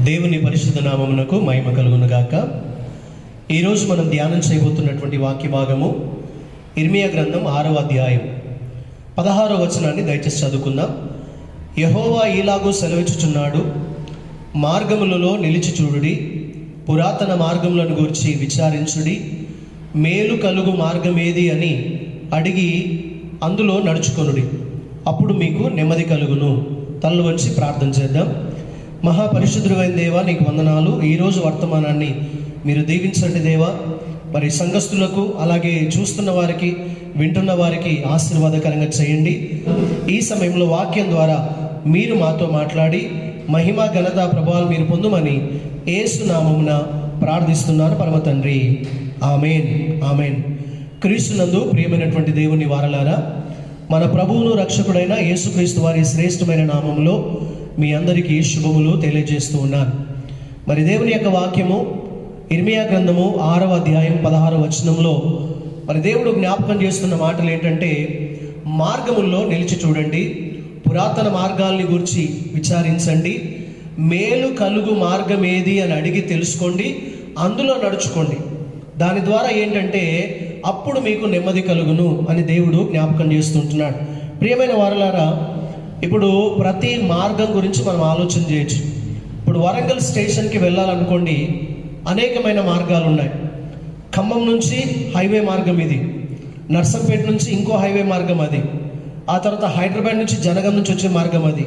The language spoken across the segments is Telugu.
దేవుని పరిశుద్ధ నామమునకు మహిమ కలుగును గాక. ఈరోజు మనం ధ్యానం చేయబోతున్నటువంటి వాక్య భాగము ఇర్మియా గ్రంథం 6వ అధ్యాయం 16వ వచనాన్ని దయచేసి చదువుకుందాం. యెహోవా ఈలాగు సెలవిచ్చుచున్నాడు, మార్గములలో నిలిచి చూడుడి, పురాతన మార్గములను గూర్చి విచారించుడి, మేలు కలుగు మార్గమేది అని అడిగి అందులో నడుచుకొనుడి, అప్పుడు మీకు నెమ్మది కలుగును. తలలు వంచి ప్రార్థన చేద్దాం. మహాపరిశుద్ధుడైన దేవా, నీకు వందనాలు. ఈరోజు వర్తమానాన్ని మీరు దీవించండి దేవా. మరి సంఘస్థులకు, అలాగే చూస్తున్న వారికి, వింటున్న వారికి ఆశీర్వాదకరంగా చేయండి. ఈ సమయంలో వాక్యం ద్వారా మీరు మాతో మాట్లాడి మహిమ ఘనత ప్రభావాలు మీరు పొందుమని యేసు నామమున ప్రార్థిస్తున్నాను పరమ తండ్రి. ఆమేన్, ఆమేన్. క్రీస్తునందు ప్రియమైనటువంటి దేవుని వారలారా, మన ప్రభువును రక్షకుడైన యేసుక్రీస్తు వారి శ్రేష్టమైన నామములో మీ అందరికీ శుభములు తెలియజేస్తూ ఉన్నాను. మరి దేవుని యొక్క వాక్యము ఇర్మియా గ్రంథము 6వ అధ్యాయం 16వ వచనంలో మరి దేవుడు జ్ఞాపకం చేస్తున్న మాటలు ఏంటంటే, మార్గముల్లో నిలిచి చూడండి, పురాతన మార్గాల్ని గురించి విచారించండి, మేలు కలుగు మార్గం ఏది అని అడిగి తెలుసుకోండి, అందులో నడుచుకోండి. దాని ద్వారా ఏంటంటే అప్పుడు మీకు నెమ్మది కలుగును అని దేవుడు జ్ఞాపకం చేస్తుంటున్నాడు. ప్రియమైన వారలారా, ఇప్పుడు ప్రతి మార్గం గురించి మనం ఆలోచన చేయొచ్చు. ఇప్పుడు వరంగల్ స్టేషన్కి వెళ్ళాలనుకోండి, అనేకమైన మార్గాలు ఉన్నాయి. ఖమ్మం నుంచి హైవే మార్గం ఇది, నర్సంపేట నుంచి ఇంకో హైవే మార్గం అది, ఆ తర్వాత హైదరాబాద్ నుంచి జనగం నుంచి వచ్చే మార్గం అది,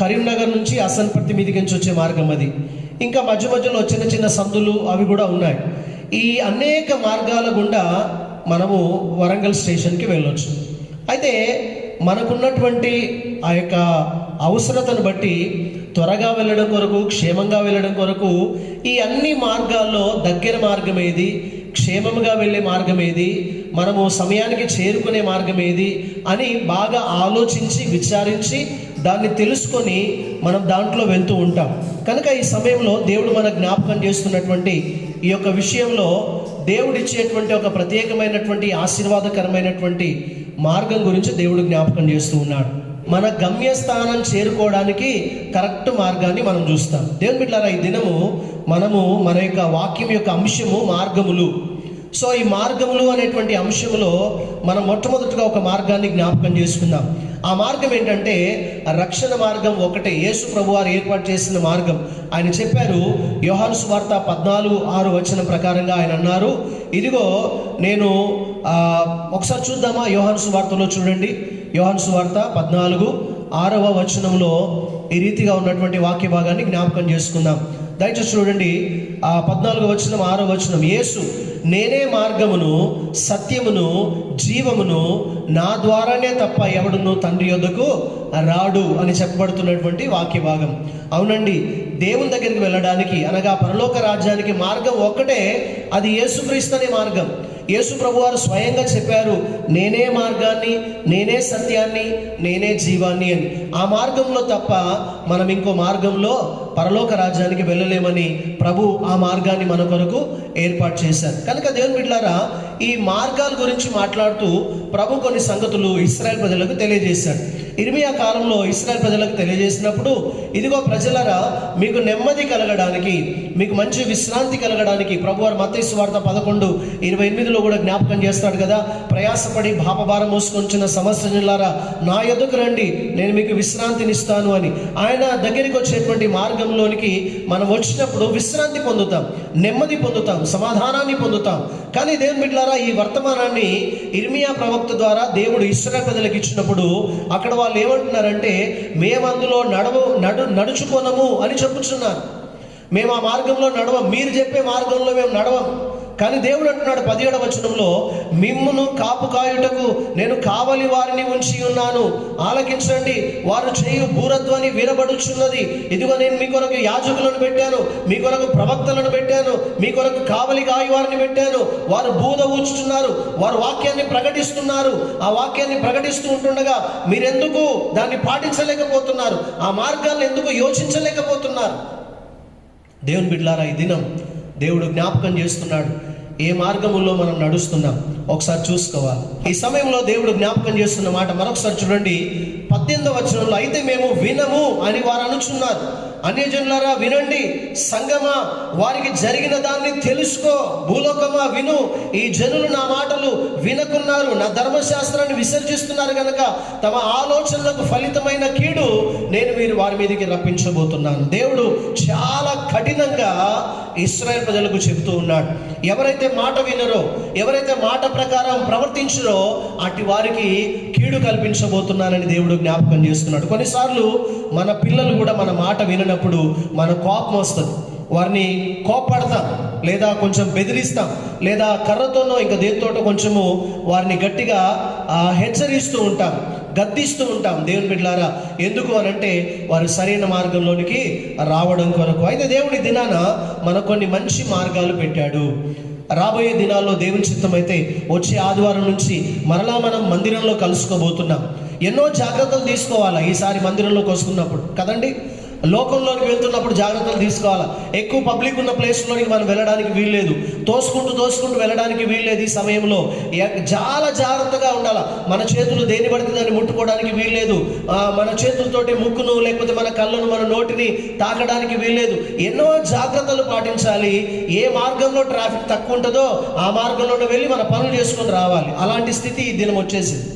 కరీంనగర్ నుంచి అసన్పర్తి మీదికి నుంచి వచ్చే మార్గం అది, ఇంకా మధ్య మధ్యలో చిన్న చిన్న సందులు అవి కూడా ఉన్నాయి. ఈ అనేక మార్గాల గుండా మనము వరంగల్ స్టేషన్కి వెళ్ళొచ్చు. అయితే మనకున్నటువంటి ఆ యొక్క అవసరతను బట్టి త్వరగా వెళ్ళడం కొరకు, క్షేమంగా వెళ్ళడం కొరకు ఈ అన్ని మార్గాల్లో దగ్గర మార్గం ఏది, క్షేమంగా వెళ్ళే మార్గం ఏది, మనము సమయానికి చేరుకునే మార్గం ఏది అని బాగా ఆలోచించి విచారించి దాన్ని తెలుసుకొని మనం దాంట్లో వెళ్తూ ఉంటాం. కనుక ఈ సమయంలో దేవుడు మన జ్ఞాపకం చేస్తున్నటువంటి ఈ యొక్క విషయంలో దేవుడు ఇచ్చేటువంటి ఒక ప్రత్యేకమైనటువంటి ఆశీర్వాదకరమైనటువంటి మార్గం గురించి దేవుడు జ్ఞాపకం చేస్తూ ఉన్నాడు. మన గమ్యస్థానం చేరుకోవడానికి కరెక్ట్ మార్గాన్ని మనం చూస్తాం. దేవుని బిడ్డలారా, ఈ దినము మనము మన యొక్క వాక్యం యొక్క అంశము మార్గములు. సో ఈ మార్గములు అనేటువంటి అంశంలో మనం మొట్టమొదటిగా ఒక మార్గాన్ని జ్ఞాపకం చేసుకుందాం. ఆ మార్గం ఏంటంటే రక్షణ మార్గం ఒకటే, యేసు ప్రభువారు ఏర్పాటు చేసిన మార్గం. ఆయన చెప్పారు, యోహాను సువార్త 14:6 వచనం ప్రకారంగా ఆయన అన్నారు, ఇదిగో నేను ఒకసారి చూద్దామా, యోహాను సువార్తలో చూడండి. యోహాను సువార్త 14:6 వచనంలో ఈ రీతిగా ఉన్నటువంటి వాక్య భాగాన్ని జ్ఞాపకం చేసుకుందాం. దయచేసి చూడండి. 14వ వచనం 6వ వచనం, యేసు, నేనే మార్గమును సత్యమును జీవమును, నా ద్వారానే తప్ప ఎవడును తండ్రి యొద్దకు రాడు అని చెప్పబడుతున్నటువంటి వాక్య భాగం. అవునండి, దేవుని దగ్గరికి వెళ్ళడానికి అనగా పరలోక రాజ్యానికి మార్గం ఒక్కటే, అది యేసుక్రీస్తు అనే మార్గం. యేసు ప్రభువారు స్వయంగా చెప్పారు, నేనే మార్గాన్ని, నేనే సత్యాన్ని, నేనే జీవాన్ని అని. ఆ మార్గంలో తప్ప మనం ఇంకో మార్గంలో పరలోక రాజ్యానికి వెళ్ళలేమని ప్రభు ఆ మార్గాన్ని మన కొరకు ఏర్పాటు చేశారు. కనుక దేవుని బిడ్డలారా, ఈ మార్గాల గురించి మాట్లాడుతూ ప్రభు కొన్ని సంగతులు ఇశ్రాయేల్ ప్రజలకు తెలియజేశాడు. ఇర్మియా కాలంలో ఇశ్రాయేల్ ప్రజలకు తెలియజేసినప్పుడు, ఇదిగో ప్రజలారా, మీకు నెమ్మది కలగడానికి, మీకు మంచి విశ్రాంతి కలగడానికి ప్రభువారు మత్తయి సువార్త 11:28 కూడా జ్ఞాపకం చేస్తాడు కదా, ప్రయాసపడి భాపభారం మోసుకొంచున్న సమస్యలారా నా యొద్దకు రండి, నేను మీకు విశ్రాంతినిస్తాను అని. ఆయన దగ్గరికి వచ్చేటువంటి మార్గంలోనికి మనం వచ్చినప్పుడు విశ్రాంతి పొందుతాం, నెమ్మది పొందుతాం, సమాధానాన్ని పొందుతాం. కానీ దేవుని బిడ్డలారా, ఈ వర్తమానాన్ని ఇర్మియా ప్రవక్త ద్వారా దేవుడు ఇశ్రాయేలు ప్రజలకు ఇచ్చినప్పుడు అక్కడ వాళ్ళు ఏమంటున్నారంటే, మేము అందులో నడుచుకోనము అని చెప్పుచున్నారు. మేము ఆ మార్గంలో నడవం, మీరు చెప్పే మార్గంలో మేము నడవం. కానీ దేవుడు అంటున్నాడు 17వ వచనంలో, మిమ్మును కాపు కాయుటకు నేను కావలి వారిని ఉంచి ఉన్నాను, ఆలకించండి, వారు చేయు బూరధ్వని వినబడుచున్నది. ఇదిగో నేను మీ కొరకు యాజకులను పెట్టాను, మీ కొరకు ప్రవక్తలను పెట్టాను, మీ కొరకు కావలి కాయు వారిని పెట్టాను. వారు బూద ఊచుతున్నారు, వారు వాక్యాన్ని ప్రకటిస్తున్నారు. ఆ వాక్యాన్ని ప్రకటిస్తూ ఉంటుండగా మీరెందుకు దాన్ని పాటించలేకపోతున్నారు? ఆ మార్గాన్ని ఎందుకు యోచించలేకపోతున్నారు? దేవుని బిడ్డలారా, ఈ దినం దేవుడు జ్ఞాపకం చేస్తున్నాడు, ఏ మార్గములో మనం నడుస్తున్నాం ఒకసారి చూసుకోవాలి. ఈ సమయంలో దేవుడు జ్ఞాపకం చేస్తున్న మాట మరొకసారి చూడండి. 18వ వచనంలో, అయితే మేము వినము అని వారు అనుచున్నారు. అన్యజనులారా వినండి, సంగమా వారికి జరిగిన దాన్ని తెలుసుకో, భూలోకమా విను. ఈ జనులు నా మాటలు వినకున్నారు, నా ధర్మశాస్త్రాన్ని విసర్జిస్తున్నారు గనక తమ ఆలోచనలకు ఫలితమైన కీడు నేను వారి మీదకి రప్పించబోతున్నాను. దేవుడు చాలా కఠినంగా ఇశ్రాయేలు ప్రజలకు చెబుతూ ఉన్నాడు. ఎవరైతే మాట వినరో, ఎవరైతే మాట ప్రకారం ప్రవర్తించరో అటు వారికి కీడు కల్పించబోతున్నానని దేవుడు జ్ఞాపకం చేస్తున్నాడు. కొన్నిసార్లు మన పిల్లలు కూడా మన మాట విననప్పుడు మన కోపం వస్తుంది. వారిని కోపడతాం, లేదా కొంచెం బెదిరిస్తాం, లేదా కర్రతోనో ఇంకా దేనితోటో కొంచెము వారిని గట్టిగా హెచ్చరిస్తూ ఉంటాం, గద్దిస్తూ ఉంటాం. దేవుని బిడ్డలారా, ఎందుకు అనంటే వారు సరైన మార్గంలోనికి రావడం కొరకు. అయితే దేవుడి దినాన మనకు కొన్ని మంచి మార్గాలు పెట్టాడు. రాబోయే దినాల్లో దేవుని చిత్తం అయితే వచ్చే ఆదివారం నుంచి మరలా మనం మందిరంలో కలుసుకోబోతున్నాం. ఎన్నో జాగ్రత్తలు తీసుకోవాలా ఈసారి మందిరంలోకి వస్తున్నప్పుడు కదండి. లోకంలోకి వెళ్తున్నప్పుడు జాగ్రత్తలు తీసుకోవాలా. ఎక్కువ పబ్లిక్ ఉన్న ప్లేస్లోనికి మనం వెళ్ళడానికి వీల్లేదు, తోసుకుంటూ వెళ్ళడానికి వీల్లేదు. ఈ సమయంలో చాలా జాగ్రత్తగా ఉండాలి. మన చేతులు దేని పడితే దాన్ని ముట్టుకోవడానికి వీల్లేదు. మన చేతులతోటి ముక్కును, లేకపోతే మన కళ్ళను, మన నోటిని తాకడానికి వీల్లేదు. ఎన్నో జాగ్రత్తలు పాటించాలి. ఏ మార్గంలో ట్రాఫిక్ తక్కువ ఉంటుందో ఆ మార్గంలోనే వెళ్ళి మన పనులు చేసుకొని రావాలి. అలాంటి స్థితి ఈ దినం వచ్చేసింది.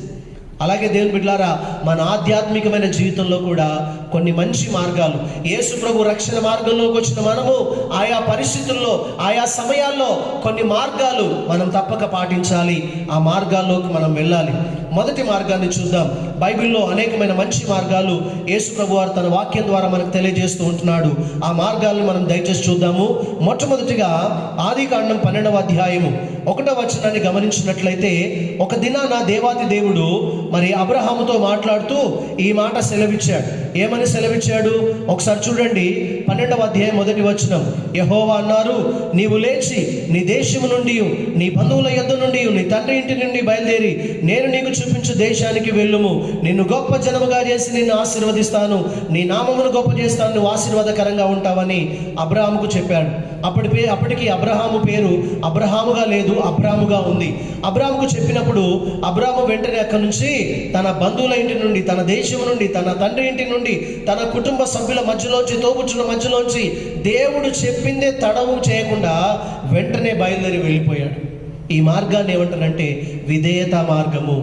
అలాగే దేవుని బిడ్డలారా, మన ఆధ్యాత్మికమైన జీవితంలో కూడా కొన్ని మంచి మార్గాలు, యేసు ప్రభు రక్షణ మార్గంలోకి వచ్చిన మనము ఆయా పరిస్థితుల్లో, ఆయా సమయాల్లో కొన్ని మార్గాలు మనం తప్పక పాటించాలి. ఆ మార్గాల్లోకి మనం వెళ్ళాలి. మొదటి మార్గాన్ని చూద్దాం. బైబిల్లో అనేకమైన మంచి మార్గాలు యేసు ప్రభు వారు తన వాక్యం ద్వారా మనకు తెలియజేస్తూ ఉంటున్నాడు. ఆ మార్గాలను మనం దయచేసి చూద్దాము. మొట్టమొదటిగా ఆదికాండం 12వ అధ్యాయము 1వ వచనాన్ని గమనించినట్లయితే, ఒక దినాన దేవాది దేవుడు మరి అబ్రహాముతో మాట్లాడుతూ ఈ మాట సెలవిచ్చాడు. ఏమని సెలవిచ్చాడు ఒకసారి చూడండి. 12వ అధ్యాయం 1వ వచనం, యెహోవా అన్నారు, నీవు లేచి నీ దేశము నుండి, నీ బంధువుల యొద్ద నుండి, నీ తండ్రి ఇంటి నుండి బయలుదేరి నేను నీకు చూపించు దేశానికి వెళ్ళుము. నిన్ను గొప్ప జనముగా చేసి నిన్ను ఆశీర్వదిస్తాను, నీ నామమును గొప్ప చేస్తాను, నువ్వు ఆశీర్వాదకరంగా ఉంటావని అబ్రహాముకు చెప్పాడు. అప్పటికి అబ్రహాము పేరు అబ్రహాముగా లేదు, అబ్రాముగా ఉంది. అబ్రాముకు చెప్పినప్పుడు అబ్రాము వెంటనే అక్కడి నుంచి తన బంధువుల ఇంటి నుండి, తన దేశం నుండి, తన తండ్రి ఇంటి నుండి, తన కుటుంబ సభ్యుల మధ్యలోంచి, తోబుట్టుల మధ్యలోంచి దేవుడు చెప్పిందే తడవు చేయకుండా వెంటనే బయలుదేరి వెళ్ళిపోయాడు. ఈ మార్గాన్ని ఏమంటారంటే విధేయత మార్గము,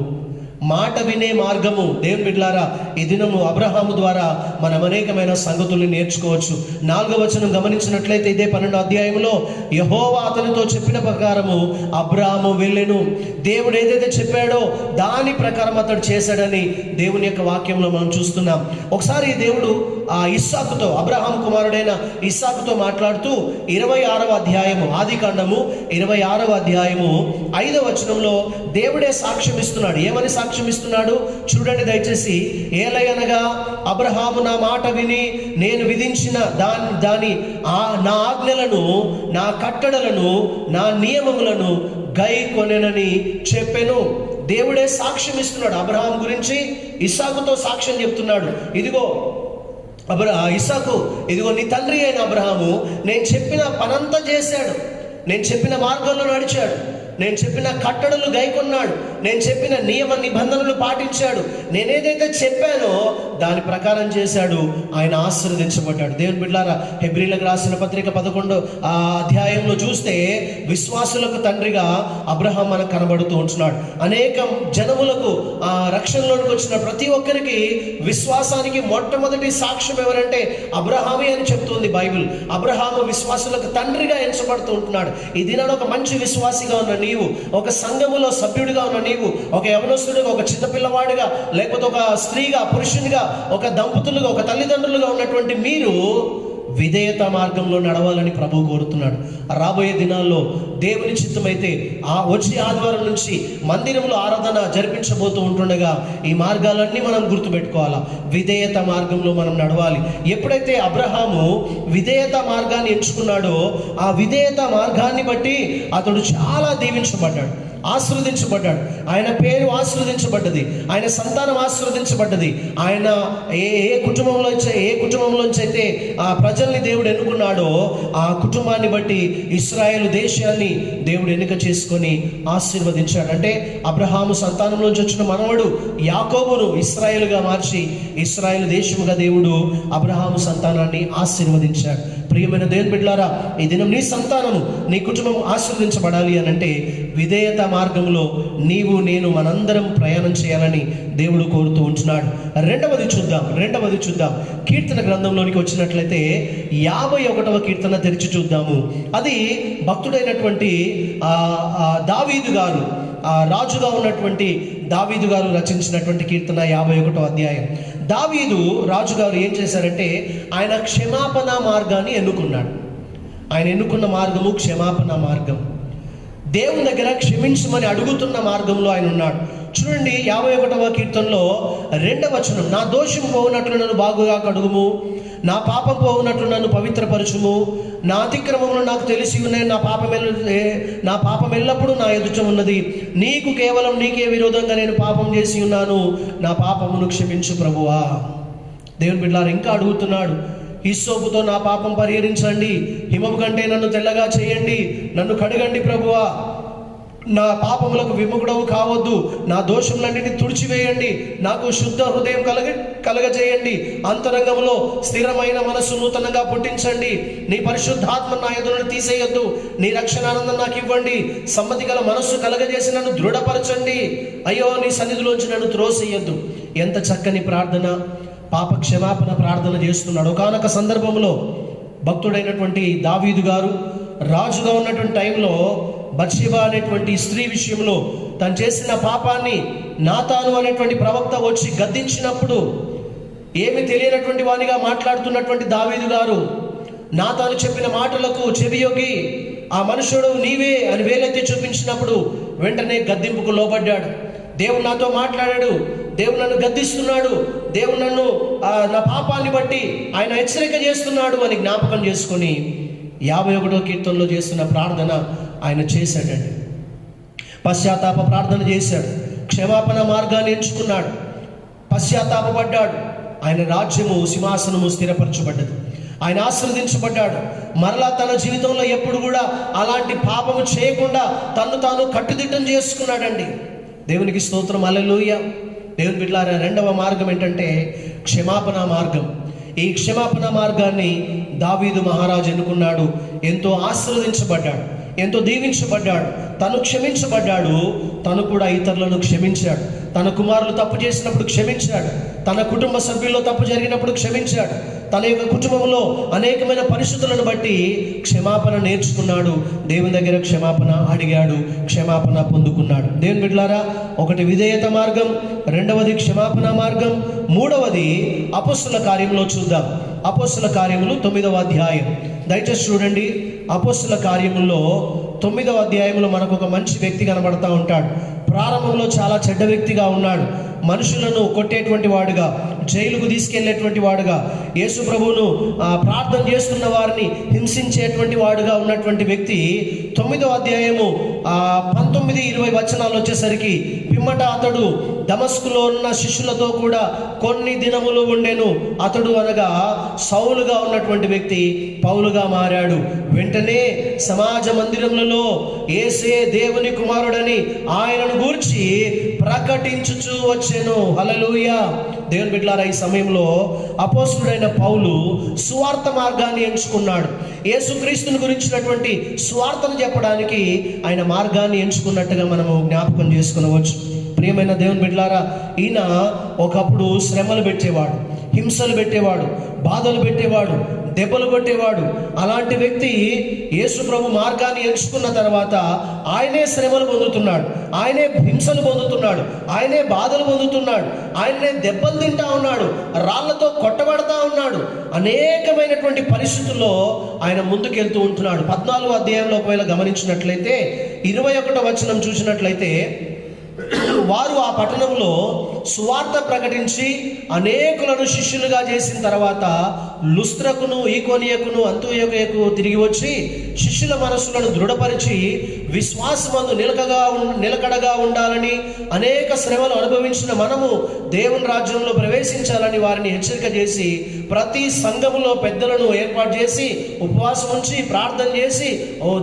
మాట వినే మార్గము. దేవుని బిడ్డలారా, ఈ దినము అబ్రహాము ద్వారా మనం అనేకమైన సంగతుల్ని నేర్చుకోవచ్చు. 4వ వచనం గమనించినట్లయితే ఇదే 12వ అధ్యాయంలో, యెహోవా అతనితో చెప్పిన ప్రకారము అబ్రహాము వెళ్ళెను. దేవుడు ఏదైతే చెప్పాడో దాని ప్రకారం అతడు చేశాడని దేవుని యొక్క వాక్యంలో మనం చూస్తున్నాం. ఒకసారి దేవుడు ఆ ఇస్సాకుతో, అబ్రహాం కుమారుడైన ఇస్సాకుతో మాట్లాడుతూ 26వ అధ్యాయము, ఆదికాండము 26వ అధ్యాయము 5వ వచనంలో దేవుడే సాక్ష్యం ఇస్తున్నాడు. ఏమని సాక్ష్యం ఇస్తున్నాడు చూడండి దయచేసి. ఏలయనగా అబ్రహాము నా మాట విని నేను విధించిన నా ఆజ్ఞలను, నా కట్టడలను, నా నియమములను గైకొనెనని చెప్పెను. దేవుడే సాక్ష్యం ఇస్తున్నాడు అబ్రహాం గురించి. ఇస్సాకుతో సాక్ష్యం చెప్తున్నాడు. ఇదిగో ఇస్సాకు, ఇదిగో నీ తండ్రి అయిన అబ్రహాము నేను చెప్పిన పనంతా చేశాడు, నేను చెప్పిన మార్గంలో నడిచాడు, నేను చెప్పిన కట్టడలు గైకొన్నాడు, నేను చెప్పిన నియమ నిబంధనలు పాటించాడు, నేనేదైతే చెప్పానో దాని ప్రకారం చేశాడు, ఆయన ఆశీర్వదించబడ్డాడు. దేవుని బిడ్డలారా, హెబ్రీలకు రాసిన పత్రిక 11వ అధ్యాయంలో చూస్తే విశ్వాసులకు తండ్రిగా అబ్రహాం మనకు కనబడుతూ ఉంటున్నాడు. అనేక జనములకు రక్షణలోకి వచ్చిన ప్రతి ఒక్కరికి విశ్వాసానికి మొట్టమొదటి సాక్ష్యం ఎవరంటే అబ్రహామే అని చెప్తుంది బైబిల్. అబ్రహాము విశ్వాసులకు తండ్రిగా ఎంచబడుతూ ఉంటున్నాడు. ఈ దినాన ఒక మంచి విశ్వాసిగా ఉన్న నీవు, ఒక సంఘములో సభ్యుడిగా ఉన్న నీవు, ఒక యవనస్తుడిగా, ఒక చిన్నపిల్లవాడిగా, లేకపోతే ఒక స్త్రీగా, పురుషునిగా, ఒక దంపతులుగా, ఒక తల్లిదండ్రులుగా ఉన్నటువంటి మీరు విధేయత మార్గంలో నడవాలని ప్రభు కోరుతున్నాడు. రాబోయే దినాల్లో దేవుని చిత్తమైతే వచ్చే ఆదివారం నుంచి మందిరంలో ఆరాధన జరిపించబోతూ ఉంటుండగా ఈ మార్గాలన్నీ మనం గుర్తుపెట్టుకోవాలా. విధేయత మార్గంలో మనం నడవాలి. ఎప్పుడైతే అబ్రహాము విధేయత మార్గాన్ని ఎంచుకున్నాడో ఆ విధేయత మార్గాన్ని బట్టి అతడు చాలా దీవించబడ్డాడు. ఆశీర్వదించబడ్డాడు. ఆయన పేరు ఆశీర్వదించబడ్డది, ఆయన సంతానం ఆశీర్వదించబడ్డది. ఆయన ఏ కుటుంబంలోంచి అయితే ఆ ప్రజల్ని దేవుడు ఎన్నుకున్నాడో ఆ కుటుంబాన్ని బట్టి ఇశ్రాయేలు దేశాన్ని దేవుడు ఎన్నిక చేసుకొని ఆశీర్వదించాడు. అంటే అబ్రహాము సంతానంలోంచి వచ్చిన మనవడు యాకోబును ఇశ్రాయేలుగా మార్చి ఇశ్రాయేలు దేశముగా దేవుడు అబ్రహాము సంతానాన్ని ఆశీర్వదించాడు. ప్రియమైన దేవుని బిడ్డలారా, ఈ దినం నీ సంతానము, నీ కుటుంబం ఆశీర్వదించబడాలి అని అంటే విధేయత మార్గంలో నీవు నేను మనందరం ప్రయాణం చేయాలని దేవుడు కోరుతూ ఉంటున్నాడు. రెండవది చూద్దాం. కీర్తన గ్రంథంలోనికి వచ్చినట్లయితే 51వ కీర్తన తెరిచి చూద్దాము. అది భక్తుడైనటువంటి దావీదు గారు, రాజుగా ఉన్నటువంటి దావీదు గారు రచించినటువంటి కీర్తన 51వ అధ్యాయం. దావీదు రాజుగారు ఏం చేశారంటే ఆయన క్షమాపణ మార్గాన్ని ఎన్నుకున్నాడు. ఆయన ఎన్నుకున్న మార్గము క్షమాపణ మార్గం. దేవుని దగ్గర క్షమించమని అడుగుతున్న మార్గంలో ఆయన ఉన్నాడు. చూడండి 51వ కీర్తనలో 2వ వచనం, నా దోషం పోవునట్లు నన్ను బాగుగా కడుగుము, నా పాపం పోవునట్లు నన్ను పవిత్రపరచుము, నా అతిక్రమములు నాకు తెలిసి ఉన్నాయి, నా పాపం ఎల్లప్పుడూ నా ఎదుట ఉన్నది, నీకే విరోధంగా నేను పాపం చేసి ఉన్నాను, నా పాపమును క్షమించు ప్రభువా. దేవుని బిడ్డలారా ఇంకా అడుగుతున్నాడు, హిస్సోపుతో నా పాపం పరిహరించండి, హిమము కంటే నన్ను తెల్లగా చేయండి, నన్ను కడగండి ప్రభువా, నా పాపములకు విముఖుడవు కావద్దు, నా దోషములన్నిటిని తుడిచివేయండి, నాకు శుద్ధ హృదయం కలగజేయండి, అంతరంగంలో స్థిరమైన మనసు నూతనంగా పుట్టించండి, నీ పరిశుద్ధాత్మ నా ఎదురును తీసేయొద్దు, నీ రక్షణానందం నాకు ఇవ్వండి, సమ్మతి గల మనస్సు కలగజేసి నన్ను దృఢపరచండి, అయ్యో నీ సన్నిధిలోంచి నన్ను త్రోసేయొద్దు. ఎంత చక్కని ప్రార్థన, పాప క్షమాపణ ప్రార్థన చేస్తున్నాడు. ఒకానొక సందర్భంలో భక్తుడైనటువంటి దావీదు గారు రాజుగా ఉన్నటువంటి టైంలో బత్షెబా అనేటువంటి స్త్రీ విషయంలో తను చేసిన పాపాన్ని నాతాను అనేటువంటి ప్రవక్త వచ్చి గద్దించినప్పుడు ఏమి తెలియనటువంటి వానిగా మాట్లాడుతున్నటువంటి దావీదు గారు నాతాను చెప్పిన మాటలకు చెవియొగ్గి ఆ మనుషుడు నీవే అని వేలెత్తి చూపించినప్పుడు వెంటనే గద్దింపుకు లోబడ్డాడు. దేవుడు నాతో మాట్లాడాడు, దేవుడు నన్ను గద్దిస్తున్నాడు, దేవుడు నన్ను నా పాపాన్ని బట్టి ఆయన హెచ్చరిక చేస్తున్నాడు అని జ్ఞాపకం చేసుకొని 51వ కీర్తనలో చేస్తున్న ప్రార్థన ఆయన చేశాడండి. పశ్చాత్తాప ప్రార్థన చేశాడు, క్షమాపణ మార్గాన్ని ఎంచుకున్నాడు, పశ్చాత్తాపడ్డాడు. ఆయన రాజ్యము సింహాసనము స్థిరపరచబడ్డది, ఆయన ఆశీర్వదించబడ్డాడు. మరలా తన జీవితంలో ఎప్పుడు కూడా అలాంటి పాపము చేయకుండా తను తాను కట్టుదిట్టం చేసుకున్నాడండి. దేవునికి స్తోత్రం, హల్లెలూయా. దేవుని బిడ్డలారా, 2వ మార్గం ఏంటంటే క్షమాపణ మార్గం. ఈ క్షమాపణ మార్గాన్ని దావీదు మహారాజు ఎన్నుకున్నాడు. ఎంతో ఆశీర్వదించబడ్డాడు, ఎంతో దీవించబడ్డాడు, తను క్షమించబడ్డాడు, తను కూడా ఇతరులను క్షమించాడు. తన కుమారులు తప్పు చేసినప్పుడు క్షమించాడు, తన కుటుంబ సభ్యుల్లో తప్పు జరిగినప్పుడు క్షమించాడు, తన యొక్క కుటుంబంలో అనేకమైన పరిస్థితులను బట్టి క్షమాపణ నేర్చుకున్నాడు, దేవుని దగ్గర క్షమాపణ అడిగాడు, క్షమాపణ పొందుకున్నాడు. దేవుని బిడ్డలారా, ఒకటి విధేయత మార్గం, 2వది క్షమాపణ మార్గం, 3వది అపొస్తలుల కార్యంలో చూద్దాం. అపొస్తలుల కార్యములు 9వ అధ్యాయం దయచేసి చూడండి. అపొస్తలుల కార్యముల్లో 9వ అధ్యాయంలో మనకు ఒక మంచి వ్యక్తి కనబడతా ఉంటాడు. ప్రారంభంలో చాలా చెడ్డ వ్యక్తిగా ఉన్నాడు, మనుషులను కొట్టేటువంటి వాడుగా, జైలుకు తీసుకెళ్లేటువంటి వాడుగా, యేసు ప్రభువును ప్రార్థన చేస్తున్న వారిని హింసించేటువంటి వాడుగా ఉన్నటువంటి వ్యక్తి 9వ అధ్యాయము 19-20 వచనాలు వచ్చేసరికి పిమ్మట అతడు దమస్కులో ఉన్న శిష్యులతో కూడా కొన్ని దినములు ఉండెను. అతడు అనగా సౌలుగా ఉన్నటువంటి వ్యక్తి పౌలుగా మారాడు. వెంటనే సమాజ మందిరములలో యేసే దేవుని కుమారుడని ఆయనను గూర్చి ప్రకటించుచూ వచ్చెను. హల్లెలూయా. దేవుని బిడ్డలారా, ఈ సమయంలో అపోస్తలుడైన పౌలు సువార్త మార్గాన్ని ఎంచుకున్నాడు. యేసుక్రీస్తుని గురించినటువంటి సువార్తను చెప్పడానికి ఆయన మార్గాన్ని ఎంచుకున్నట్టుగా మనము జ్ఞాపకం చేసుకునవచ్చు. ప్రియమైన దేవుని బిడ్డలారా, ఈయన ఒకప్పుడు శ్రమలు పెట్టేవాడు, హింసలు పెట్టేవాడు, బాధలు పెట్టేవాడు, దెబ్బలు కొట్టేవాడు. అలాంటి వ్యక్తి యేసు ప్రభు మార్గాన్ని ఎంచుకున్న తర్వాత ఆయనే శ్రమలు పొందుతున్నాడు, ఆయనే హింసలు పొందుతున్నాడు, ఆయనే బాధలు పొందుతున్నాడు, ఆయనే దెబ్బలు తింటా ఉన్నాడు, రాళ్లతో కొట్టబడతా ఉన్నాడు. అనేకమైనటువంటి పరిస్థితుల్లో ఆయన ముందుకెళ్తూ ఉంటున్నాడు. 14వ అధ్యాయంలో ఒకవేళ గమనించినట్లయితే 21వ వచనం చూసినట్లయితే వారు ఆ పట్టణంలో సువార్త ప్రకటించి అనేకులను శిష్యులుగా చేసిన తర్వాత లుస్త్రకును, ఈకోనియకును, అంతియోకుకు తిరిగి వచ్చి శిష్యుల మనస్సులను దృఢపరిచి విశ్వాసమందు నిలకడగా ఉండాలని, అనేక శ్రమలు అనుభవించిన మనము దేవుని రాజ్యంలో ప్రవేశించాలని వారిని హెచ్చరిక చేసి ప్రతి సంఘములో పెద్దలను ఏర్పాటు చేసి ఉపవాసం ఉంచి ప్రార్థన చేసి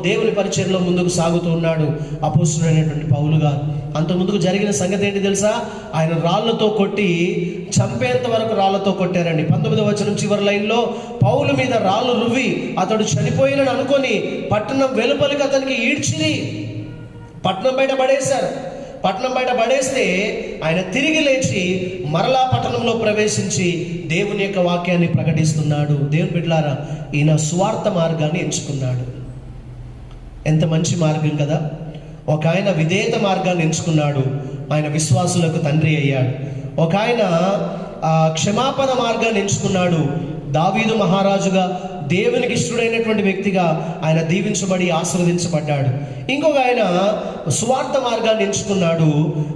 దేవుని పరిచర్యలో ముందుకు సాగుతూ ఉన్నాడు అపోస్తలుడైనటువంటి పౌలు గారు. అంత ముందుకు జరిగిన సంగతి ఏంటి తెలుసా? ఆయన రాళ్లతో కొట్టి చంపేంత వరకు రాళ్లతో కొట్టారండి. 19వ వచనం చివరి లైన్లో పౌలు మీద రాళ్ళు రువ్వి అతడు చనిపోయినని అనుకొని పట్టణం వెలుపలికి అతనికి ఈడ్చిరి పట్టణం బయట పడేశారు. పట్టణం బయట పడేస్తే ఆయన తిరిగి లేచి మరలా పట్టణంలో ప్రవేశించి దేవుని యొక్క వాక్యాన్ని ప్రకటిస్తున్నాడు. దేవుని బిడ్డలారా, ఈయన సువార్త మార్గాన్ని ఎంచుకున్నాడు. ఎంత మంచి మార్గం కదా! ఒక ఆయన విధేయత మార్గాన్ని ఎంచుకున్నాడు, ఆయన విశ్వాసులకు తండ్రి అయ్యాడు. ఒక ఆయన క్షమాపణ మార్గాన్ని ఎంచుకున్నాడు, దావీదు మహారాజుగా దేవునికి ఇష్టడైనటువంటి వ్యక్తిగా ఆయన దీవించబడి ఆశీర్వదించబడ్డాడు. ఇంకొక ఆయన సువార్త మార్గాన్ని ఎంచుకున్నాడు,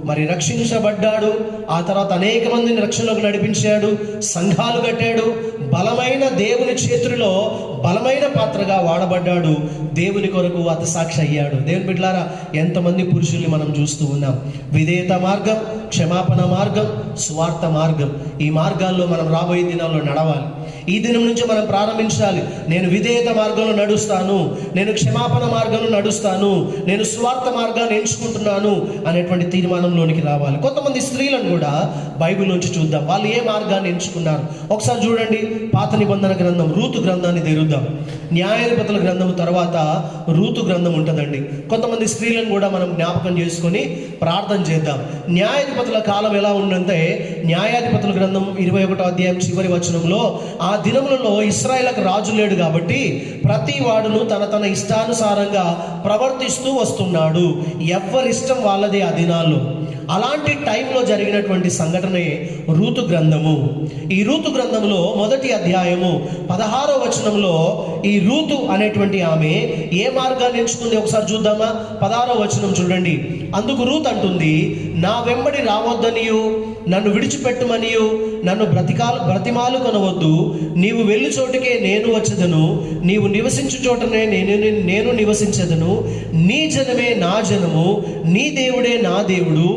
మరి రక్షించబడ్డాడు. ఆ తర్వాత అనేక మందిని రక్షణలోకి నడిపించాడు, సంఘాలు కట్టాడు, బలమైన దేవుని చేతుల్లో బలమైన పాత్రగా వాడబడ్డాడు, దేవుని కొరకు హతసాక్షి అయ్యాడు. దేవుని బిడ్డలారా, ఎంతమంది పురుషుల్ని మనం చూస్తూ ఉన్నాం. విధేయత మార్గం, క్షమాపణ మార్గం, సువార్త మార్గం, ఈ మార్గాల్లో మనం రాబోయే దినాల్లో నడవాలి. ఈ దినం నుంచి మనం ప్రారంభించాలి. నేను విధేయత మార్గంలో నడుస్తాను, నేను క్షమాపణ మార్గంలో నడుస్తాను, నేను సువార్త మార్గాన్ని ఎంచుకుంటున్నాను అనేటువంటి తీర్మానంలోనికి రావాలి. కొంతమంది స్త్రీలను కూడా బైబిల్ నుంచి చూద్దాం, వాళ్ళు ఏ మార్గాన్ని ఎంచుకున్నారు. ఒకసారి చూడండి, పాత నిబంధన గ్రంథం రూతు గ్రంథాన్ని తెరుద్దాం. న్యాయాధిపతుల గ్రంథం తర్వాత రూతు గ్రంథం ఉంటుందండి. కొంతమంది స్త్రీలను కూడా మనం జ్ఞాపకం చేసుకొని ప్రార్థన చేద్దాం. న్యాయాధిపతుల కాలం ఎలా ఉందంటే, న్యాయాధిపతుల గ్రంథం 21వ అధ్యాయం చివరి వచనంలో, ఆ దినములలో ఇశ్రాయేలుకు రాజు లేడు కాబట్టి ప్రతి వాడును తన ఇష్టానుసారంగా ప్రవర్తిస్తూ వస్తున్నాడు. ఎవరిష్టం వాళ్ళదే ఆ దినాల్లో. అలాంటి టైంలో జరిగినటువంటి సంఘటనే రూతు గ్రంథము. ఈ రూతు గ్రంథంలో మొదటి అధ్యాయము 16వ వచనంలో ఈ రూతు అనేటువంటి ఆమె ఏ మార్గాన్ని ఎంచుకుంది ఒకసారి చూద్దామా? 16వ వచనం చూడండి. అందుకు రూతు అంటుంది, నా వెంబడి రావద్దనియు, నన్ను విడిచిపెట్టుమనియు నన్ను బ్రతిమాలు కొనవద్దు. నీవు వెళ్ళి చోటుకే నేను వచ్చేదను, నీవు నివసించు చోటనే నేను నివసించదను. నీ జనమే నా జనము, నీ దేవుడే నా దేవుడు.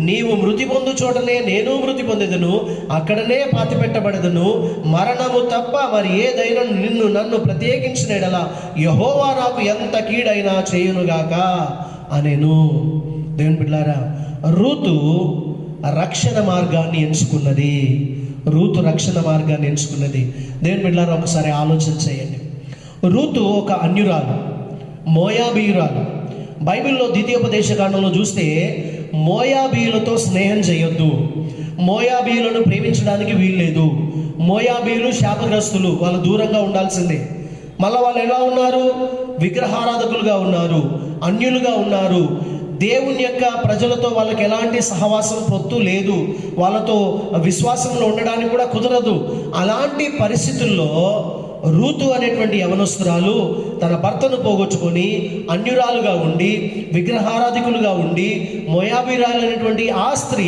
నీవు మృతి పొందు చోటనే నేను మృతి పొందెదను, అక్కడనే పాతిపెట్టబడదను. మరణము తప్ప మరి ఏదైనా నన్ను ప్రత్యేకించిన ఎడల యెహోవా నాకు ఎంత కీడైనా చేయునుగాక అనేను. దేవుని బిడ్డలారా, రూతు రక్షణ మార్గాన్ని ఎంచుకున్నది. రూతు రక్షణ మార్గాన్ని ఎంచుకున్నది. దేవుని బిడ్డలారా, ఒకసారి ఆలోచన చేయండి. రూతు ఒక అన్యురాలు, మోయాబీయురాలు. బైబిల్లో ద్వితీయోపదేశకాండంలో చూస్తే మోయాబీయులతో స్నేహం చేయొద్దు, మోయాబీయులను ప్రేమించడానికి వీల్లేదు, మోయాబీయులు శాపగ్రస్తులు, వాళ్ళు దూరంగా ఉండాల్సిందే. మళ్ళీ వాళ్ళు ఎలా ఉన్నారు? విగ్రహారాధకులుగా ఉన్నారు, అన్యులుగా ఉన్నారు. దేవుని యొక్క ప్రజలతో వాళ్ళకి ఎలాంటి సహవాసం పొత్తు లేదు, వాళ్ళతో విశ్వాసంలో ఉండడానికి కూడా కుదరదు. అలాంటి పరిస్థితుల్లో రూతు అనేటువంటి యవనస్తురాలు తన భర్తను పోగొట్టుకొని అన్యురాలుగా ఉండి విగ్రహారాధికులుగా ఉండి మోయాబీరాలు అనేటువంటి ఆ స్త్రీ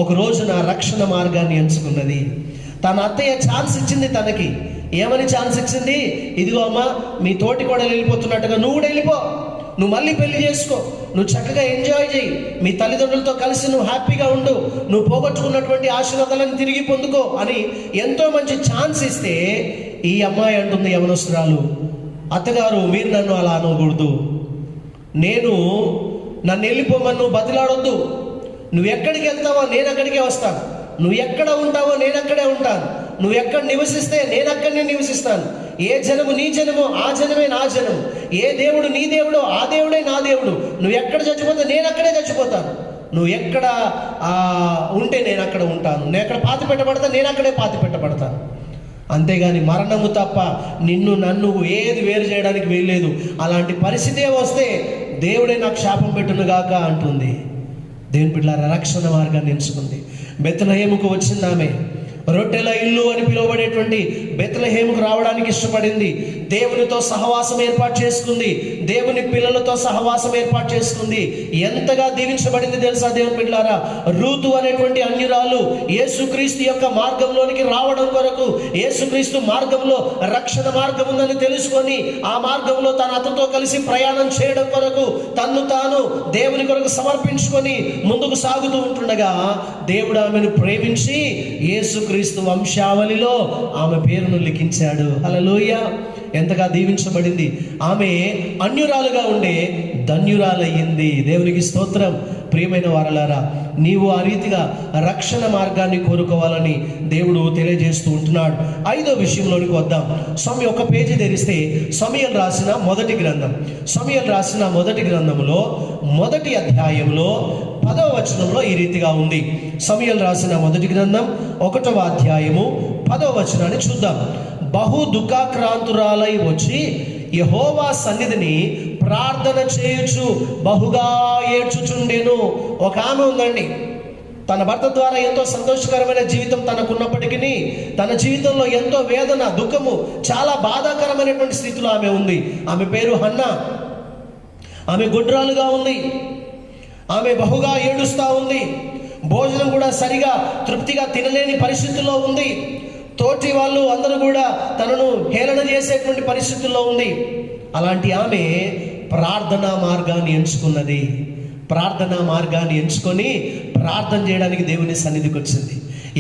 ఒక రోజున రక్షణ మార్గాన్ని ఎంచుకున్నది. తన అత్తయ్య ఛాన్స్ ఇచ్చింది తనకి. ఏమని ఛాన్స్ ఇచ్చింది? ఇదిగో అమ్మా, మీ తోటి కూడా వెళ్ళిపోతున్నట్టుగా నువ్వు కూడా వెళ్ళిపో, నువ్వు మళ్ళీ పెళ్లి చేసుకో, నువ్వు చక్కగా ఎంజాయ్ చేయి, మీ తల్లిదండ్రులతో కలిసి నువ్వు హ్యాపీగా ఉండు, నువ్వు పోగొట్టుకున్నటువంటి ఆశీర్వాదాలను తిరిగి పొందుకో అని ఎంతో మంచి ఛాన్స్ ఇస్తే ఈ అమ్మాయి అంటుంది, యవనస్తురాలు, అత్తగారు మీరు నన్ను అలా అనకూడదు, నన్ను వెళ్ళిపోమని నువ్వు బతిలాడొద్దు, నువ్వు ఎక్కడికి వెళ్తావో నేను అక్కడికే వస్తాను, నువ్వు ఎక్కడ ఉంటావో నేను అక్కడే ఉంటాను, నువ్వు ఎక్కడ నివసిస్తే నేను అక్కడనే నివసిస్తాను, ఏ జనము నీ జనమో ఆ జనమే నా జనము, ఏ దేవుడు నీ దేవుడో ఆ దేవుడే నా దేవుడు, నువ్వు ఎక్కడ చచ్చిపోతే నేను అక్కడే చచ్చిపోతాను, నువ్వు ఎక్కడ ఉంటే నేను అక్కడ ఉంటాను, నేను ఎక్కడ పాతి పెట్టబడతా నేను అక్కడే పాతి పెట్టబడతాను. అంతేగాని మరణము తప్ప నిన్ను నన్ను ఏది వేరు చేయడానికి వీల్లేదు. అలాంటి పరిస్థితే వస్తే దేవుడే నాకు శాపం పెట్టునుగాక అంటుంది. దేవుని బిడ్డలారా, రక్షణ మార్గాన్ని ఎంచుకుంది. బెత్లెహేముకు వచ్చింది ఆమె. రొట్టెల ఇల్లు అని పిలువబడేటువంటి బెత్లెహేముకు రావడానికి ఇష్టపడింది. దేవునితో సహవాసం ఏర్పాటు చేసుకుంది. దేవుని పిల్లలతో సహవాసం ఏర్పాటు చేసుకుంది. ఎంతగా దీవించబడింది తెలుసా దేవుని బిడ్డలారా? రూతు అనేటువంటి అన్యురాలు యేసుక్రీస్తు యొక్క మార్గంలోనికి రావడం కొరకు, యేసుక్రీస్తు మార్గంలో రక్షణ మార్గం ఉందని తెలుసుకొని ఆ మార్గంలో తన అతనితో కలిసి ప్రయాణం చేయడం కొరకు తన్ను తాను దేవుని కొరకు సమర్పించుకొని ముందుకు సాగుతూ ఉంటుండగా దేవుడు ఆమెను ప్రేమించి యేసుక్రీస్తు వంశావళిలో ఆమె పేరును లిఖించాడు. హల్లెలూయా! ఎంతగా దీవించబడింది. ఆమె అన్యురాలుగా ఉండే ధన్యురాలయ్యింది. దేవునికి స్తోత్రం. ప్రియమైన వారలారా, నీవు ఆ రీతిగా రక్షణ మార్గాన్ని కోరుకోవాలని దేవుడు తెలియజేస్తూ ఉంటున్నాడు. 5వ విషయంలోనికి వద్దాం. ఒక పేజీ తెరిస్తే సమూయేలు రాసిన మొదటి గ్రంథం, సమూయేలు రాసిన మొదటి గ్రంథంలో మొదటి అధ్యాయంలో 10వ వచనంలో ఈ రీతిగా ఉంది. సమూయేలు రాసిన మొదటి గ్రంథం 1వ అధ్యాయము 10వ వచనాన్ని చూద్దాం. బహు దుఃఖాక్రాంతురాలై వచ్చి యెహోవా సన్నిధిని ప్రార్థన చేయుచు బహుగా ఏడ్చుచుండెను. ఒక ఆమె ఉందండి, తన భర్త ద్వారా ఎంతో సంతోషకరమైన జీవితం తనకున్నప్పటికీ తన జీవితంలో ఎంతో వేదన, దుఃఖము, చాలా బాధాకరమైనటువంటి స్థితిలో ఆమె ఉంది. ఆమె పేరు హన్నా. ఆమె గుడ్రాలుగా ఉంది. ఆమె బహుగా ఏడుస్తూ ఉంది. భోజనం కూడా సరిగా తృప్తిగా తినలేని పరిస్థితుల్లో ఉంది. తోటి వాళ్ళు అందరూ కూడా తనను హేళన చేసేటువంటి పరిస్థితుల్లో ఉంది. అలాంటి ఆమె ప్రార్థనా మార్గాన్ని ఎంచుకున్నది. ప్రార్థనా మార్గాన్ని ఎంచుకొని ప్రార్థన చేయడానికి దేవుని సన్నిధికి వచ్చింది.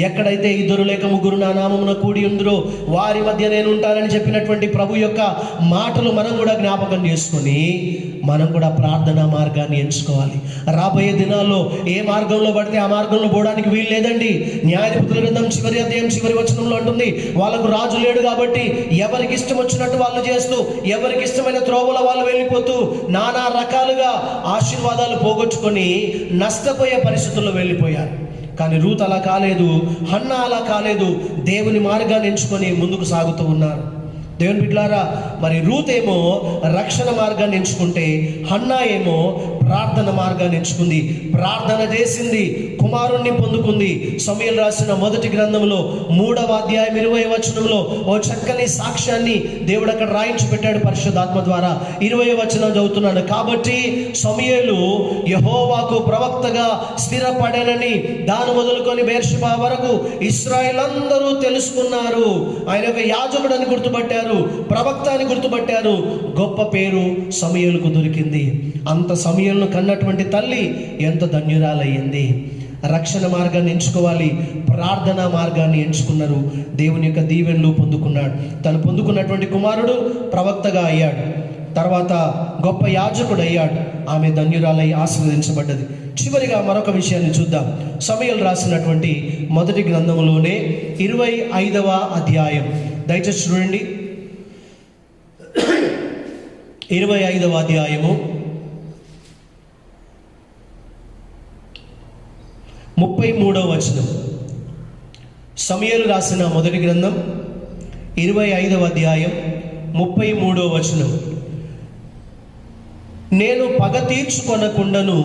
ఎక్కడైతే 2 లేక 3 నా నామమున కూడి ఉందరో వారి మధ్య నేను ఉంటానని చెప్పినటువంటి ప్రభు యొక్క మాటలు మనం కూడా జ్ఞాపకం చేసుకొని మనం కూడా ప్రార్థనా మార్గాన్ని ఎంచుకోవాలి. రాబోయే దినాల్లో ఏ మార్గంలో పడితే ఆ మార్గంలో పోవడానికి వీలు లేదండి. న్యాయాధిపతుల గ్రంథం చివరి అధ్యాయం చివరి వచనంలో అంటుంది, వాళ్ళకు రాజు లేడు కాబట్టి ఎవరికి ఇష్టం వచ్చినట్టు వాళ్ళు చేస్తూ, ఎవరికి ఇష్టమైన త్రోవలో వాళ్ళు వెళ్ళిపోతూ నానా రకాలుగా ఆశీర్వాదాలు పోగొట్టుకొని నష్టపోయే పరిస్థితుల్లో వెళ్ళిపోయారు. కానీ రూత్ అలా కాలేదు, హన్నా అలా కాలేదు. దేవుని మార్గాన్ని ఎంచుకొని ముందుకు సాగుతూ ఉన్నారు. దేవుని బిడ్డలారా, మరి రూత్ ఏమో రక్షణ మార్గాన్ని ఎంచుకుంటే హన్నా ఏమో ప్రార్థన మార్గాన్ని ఎంచుకుంది. ప్రార్థన చేసింది, కుమారుణ్ణి పొందుకుంది. సమూయేలు రాసిన మొదటి గ్రంథంలో 3వ అధ్యాయం 20వ వచనంలో ఓ చక్కని సాక్ష్యాన్ని దేవుడు అక్కడ రాయించి పెట్టాడు పరిశుద్ధాత్మ ద్వారా. 20వ వచనం చదువుతున్నాడు. కాబట్టి సమూయేలు యెహోవాకు ప్రవక్తగా స్థిరపడనని దాని మొదలుకొని బెర్షెబా వరకు ఇశ్రాయేల్ అందరూ తెలుసుకున్నారు. ఆయన ఒక యాజకుడు అని గుర్తుపట్టారు, ప్రవక్త అని గుర్తుపట్టారు. గొప్ప పేరు సమూయేలుకు దొరికింది. అంత సమూయేలును కన్నటువంటి తల్లి ఎంత ధన్యురాలయ్యింది. రక్షణ మార్గాన్ని ఎంచుకోవాలి, ప్రార్థనా మార్గాన్ని ఎంచుకున్నారు. దేవుని యొక్క దీవెనలు పొందుకున్నాడు. తను పొందుకున్నటువంటి కుమారుడు ప్రవక్తగా అయ్యాడు, తర్వాత గొప్ప యాజకుడు అయ్యాడు. ఆమె ధన్యురాలై ఆశీర్వదించబడ్డది. చివరిగా మరొక విషయాన్ని చూద్దాం. సమూయేలు రాసినటువంటి మొదటి గ్రంథంలోనే 25వ అధ్యాయం, దయచేసి చూడండి. 25వ అధ్యాయము 33వ వచనం. సమూయేలు రాసిన మొదటి గ్రంథం 25వ అధ్యాయం 33వ వచనం. నేను పగ తీర్చుకొనకుండాను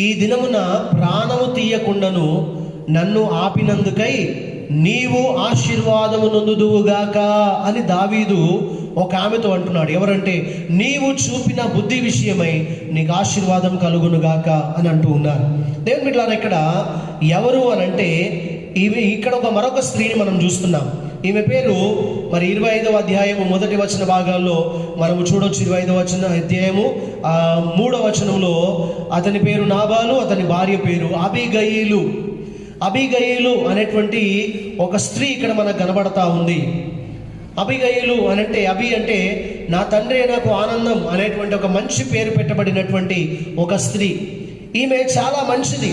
ఈ దినమున ప్రాణము తీయకుండాను నన్ను ఆపినందుకై నీవు ఆశీర్వాదము నొందుదువుగాక అని దావీదు ఒక ఆమెతో అంటున్నాడు. ఎవరంటే, నీవు చూపిన బుద్ధి విషయమై నీకు ఆశీర్వాదం కలుగునుగాక అని అంటూ ఉన్నారు. దేవుని బిడ్డలారా, ఇక్కడ ఎవరు అని అంటే ఇక్కడ మరొక స్త్రీని మనం చూస్తున్నాం. ఈమె పేరు మరి 25వ అధ్యాయము మొదటి వచన భాగాల్లో మనము చూడొచ్చు. 25వ అధ్యాయము 3వ వచనంలో అతని పేరు నాబాలు, అతని భార్య పేరు అబీగయీలు. అబీగయీలు అనేటువంటి ఒక స్త్రీ ఇక్కడ మనకు కనబడతా ఉంది. అబీగయీలు అనంటే, అబి అంటే నా తండ్రి నాకు ఆనందం అనేటువంటి ఒక మంచి పేరు పెట్టబడినటువంటి ఒక స్త్రీ. ఈమె చాలా మంచిది,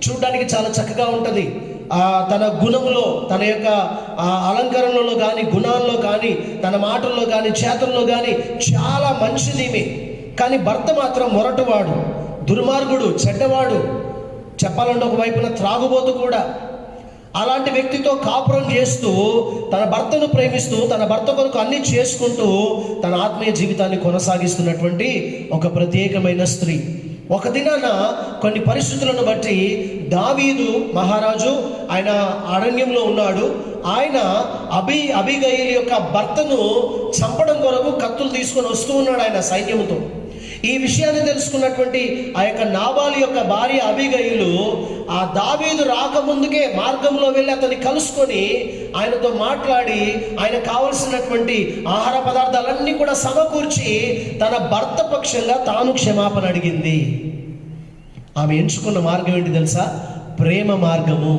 చూడడానికి చాలా చక్కగా ఉంటుంది. తన గుణంలో, తన యొక్క అలంకరణలో కానీ, గుణాల్లో కానీ, తన మాటల్లో కానీ, చేతల్లో కానీ చాలా మంచిది ఈమె. కానీ భర్త మాత్రం మొరటువాడు, దుర్మార్గుడు, చెడ్డవాడు, చెప్పాలంటే ఒకవైపున త్రాగుబోతు కూడా. అలాంటి వ్యక్తితో కాపురం చేస్తూ తన భర్తను ప్రేమిస్తూ తన భర్త కొరకు అన్ని చేసుకుంటూ తన ఆత్మీయ జీవితాన్ని కొనసాగిస్తున్నటువంటి ఒక ప్రత్యేకమైన స్త్రీ. ఒక దినాన కొన్ని పరిస్థితులను బట్టి దావీదు మహారాజు ఆయన అరణ్యంలో ఉన్నాడు. ఆయన అబీగయీలు యొక్క భర్తను చంపడం కొరకు కత్తులు తీసుకొని వస్తూ ఉన్నాడు ఆయన సైన్యంతో. ఈ విషయాన్ని తెలుసుకున్నటువంటి ఆ యొక్క నాబాలు యొక్క భార్య అబీగయీలు ఆ దావీదు రాకముందుకే మార్గంలో వెళ్ళి అతన్ని కలుసుకొని ఆయనతో మాట్లాడి ఆయన కావలసినటువంటి ఆహార పదార్థాలన్నీ కూడా సమకూర్చి తన భర్త పక్షంగా తాను క్షమాపణ అడిగింది. ఆమె ఎంచుకున్న మార్గం ఏంటి తెలుసా? ప్రేమ మార్గము.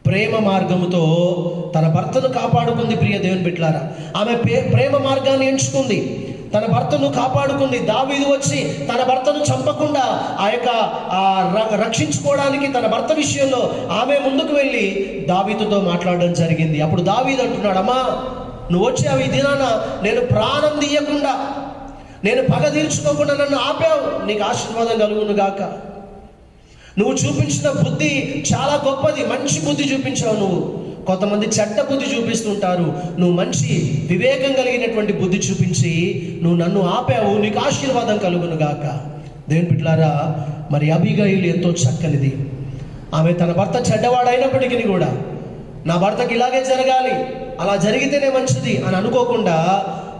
ప్రేమ మార్గముతో తన భర్తను కాపాడుకుంది. ప్రియ దేవుని బిడ్డలారా, ఆమె ప్రేమ మార్గాన్ని ఎంచుకుంది, తన భర్తను కాపాడుకుంది. దావీదు వచ్చి తన భర్తను చంపకుండా ఆ యొక్క రక్షించుకోవడానికి తన భర్త విషయంలో ఆమె ముందుకు వెళ్ళి దావీదుతో మాట్లాడడం జరిగింది. అప్పుడు దావీదు అంటున్నాడు, అమ్మా నువ్వు వచ్చావు ఈ దినాన, నేను ప్రాణం తీయకుండా, నేను పగ తీర్చుకోకుండా నన్ను ఆపావు, నీకు ఆశీర్వాదం కలుగును గాక. నువ్వు చూపించిన బుద్ధి చాలా గొప్పది, మంచి బుద్ధి చూపించావు నువ్వు. కొంతమంది చెడ్డ బుద్ధి చూపిస్తుంటారు, నువ్వు మంచి వివేకం కలిగినటువంటి బుద్ధి చూపించి నువ్వు నన్ను ఆపావు, నీకు ఆశీర్వాదం కలుగును గాక. దేవుని బిడ్డలారా, మరి అబీగయీలు ఎంతో చక్కనిది. ఆమె తన భర్త చెడ్డవాడైనప్పటికీ కూడా నా భర్తకి ఇలాగే జరగాలి, అలా జరిగితేనే మంచిది అని అనుకోకుండా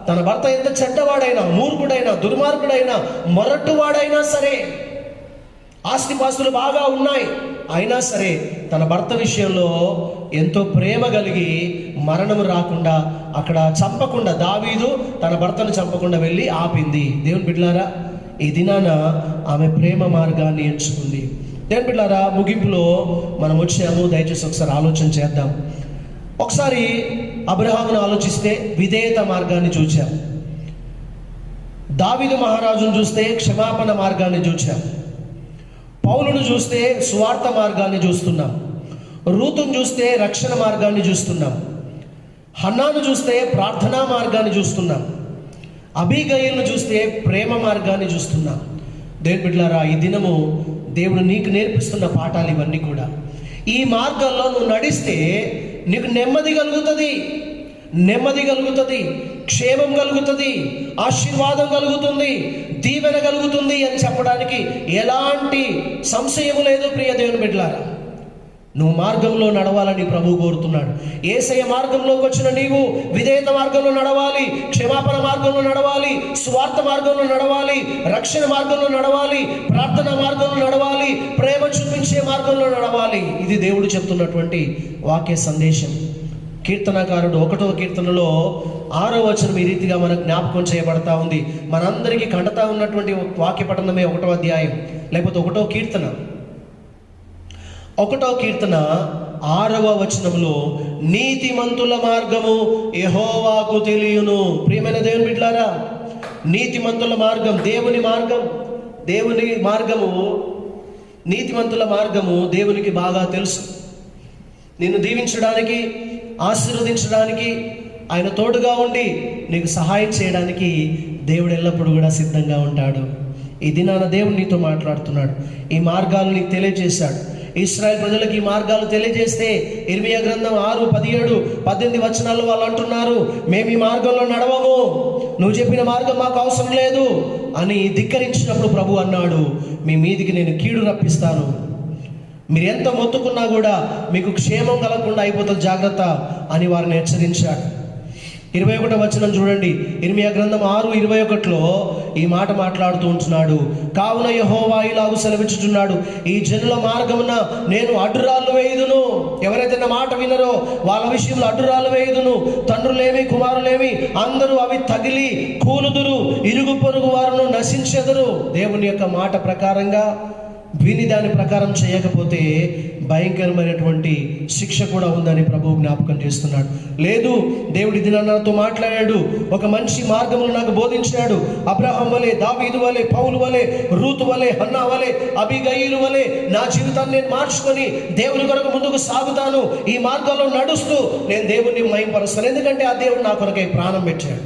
తన భర్త ఎంత చెడ్డవాడైనా, మూర్ఖుడైనా, దుర్మార్గుడైనా, మొరటువాడైనా సరే, ఆస్తిపాస్తులు బాగా ఉన్నాయి అయినా సరే తన భర్త విషయంలో ఎంతో ప్రేమ కలిగి మరణం రాకుండా, అక్కడ చంపకుండా, దావీదు తన భర్తను చంపకుండా వెళ్ళి ఆపింది. దేవుని బిడ్డలారా, ఈ దినాన ఆమె ప్రేమ మార్గాన్ని ఎంచుకుంది. దేవుని బిడ్డలారా, ముగింపులో మనం వచ్చాము. దయచేసి ఒకసారి ఆలోచన చేద్దాం. ఒకసారి అబ్రహామును ఆలోచిస్తే విధేయత మార్గాన్ని చూచాం. దావీదు మహారాజును చూస్తే క్షమాపణ మార్గాన్ని చూచాం. పౌలును చూస్తే సువార్త మార్గాన్ని చూస్తున్నాం. రూతును చూస్తే రక్షణ మార్గాన్ని చూస్తున్నాం. హన్నాను చూస్తే ప్రార్థనా మార్గాన్ని చూస్తున్నాం. అబీగయీలును చూస్తే ప్రేమ మార్గాన్ని చూస్తున్నాం. దేవుని బిడ్డలారా, ఈ దినము దేవుడు నీకు నేర్పిస్తున్న పాఠాలు ఇవన్నీ కూడా. ఈ మార్గంలో నువ్వు నడిస్తే నీకు నెమ్మది కలుగుతుంది, క్షేమం కలుగుతుంది, ఆశీర్వాదం కలుగుతుంది, దీవెన కలుగుతుంది అని చెప్పడానికి ఎలాంటి సంశయం లేదు. ప్రియ దేవుని బిడ్డలారా, నువ్వు మార్గంలో నడవాలని ప్రభువు కోరుతున్నాడు. యేసయ్య మార్గంలోకి వచ్చిన నీవు విధేయత మార్గంలో నడవాలి, క్షమాపణ మార్గంలో నడవాలి, స్వార్థ మార్గంలో నడవాలి, రక్షణ మార్గంలో నడవాలి, ప్రార్థన మార్గంలో నడవాలి, ప్రేమ చూపించే మార్గంలో నడవాలి. ఇది దేవుడు చెప్తున్నటువంటి వాక్య సందేశం. కీర్తనకారుడు 1వ కీర్తనలో 6వ వచనం ఈ రీతిగా మనకు జ్ఞాపకం చేయబడతా ఉంది. మనందరికీ కంటతా ఉన్నటువంటి వాక్య పఠనమే 1వ అధ్యాయం, లేకపోతే 1వ కీర్తన. 1వ కీర్తన 6వ వచనంలో నీతిమంతుల మార్గము యెహోవాకు తెలియును. ప్రియమైన దేవుని బిడ్డలారా, నీతిమంతుల మార్గం, దేవుని మార్గము, నీతిమంతుల మార్గము దేవునికి బాగా తెలుసు. నిన్ను దీవించడానికి, ఆశీర్వదించడానికి, ఆయన తోడుగా ఉండి నీకు సహాయం చేయడానికి దేవుడు ఎల్లప్పుడూ కూడా సిద్ధంగా ఉంటాడు. ఈ దినాన దేవుడు నీతో మాట్లాడుతున్నాడు. ఈ మార్గాలు నీకు తెలియజేశాడు. ఇశ్రాయేల్ ప్రజలకు ఈ మార్గాలు తెలియజేస్తే ఇర్మియా గ్రంథం 6, 17, 18 వచనాల్లో వాళ్ళు అంటున్నారు, మేము ఈ మార్గంలో నడవము, నువ్వు చెప్పిన మార్గం మాకు అవసరం లేదు అని ధిక్కరించినప్పుడు ప్రభు అన్నాడు, మీ మీదికి నేను కీడు రప్పిస్తాను, మీరు ఎంత మొత్తుకున్నా కూడా మీకు క్షేమం కలగకుండా అయిపోతుంది, జాగ్రత్త అని వారిని హెచ్చరించాడు. 21వ వచనం చూడండి, ఇర్మియా గ్రంథం 6:21లో ఈ మాట మాట్లాడుతూ ఉంటున్నాడు. కావున యెహోవా ఇలాగు సెలవిచ్చుచున్నాడు, ఈ జనుల మార్గమున నేను అడ్డురాళ్ళు వేయుదును. ఎవరైతే నా మాట వినరో వాళ్ళ విషయంలో అడ్డురాళ్ళు వేయుదును. తండ్రులేమి కుమారులేమి అందరూ అవి తగిలి కూలుదురు, ఇరుగు పొరుగు వారును నశించెదరు. దేవుని యొక్క మాట ప్రకారంగా విని దాని ప్రకారం చేయకపోతే భయంకరమైనటువంటి శిక్ష కూడా ఉందని ప్రభువు జ్ఞాపకం చేస్తున్నాడు. లేదు, దేవుడి దినాలతో మాట్లాడాడు, ఒక మంచి మార్గమును నాకు బోధించాడు. అబ్రహాం వలె, దావీదు వలె, పౌలు వలె, రూతు వలె, హన్నా వలె, అబీగయీలు వలె నా జీవితాన్ని నేను మార్చుకొని దేవుని కొరకు ముందుకు సాగుతాను. ఈ మార్గంలో నడుస్తూ నేను దేవుణ్ణి మహిమపరుస్తాను. ఎందుకంటే ఆ దేవుడు నా కొరకై ప్రాణం పెట్టాడు,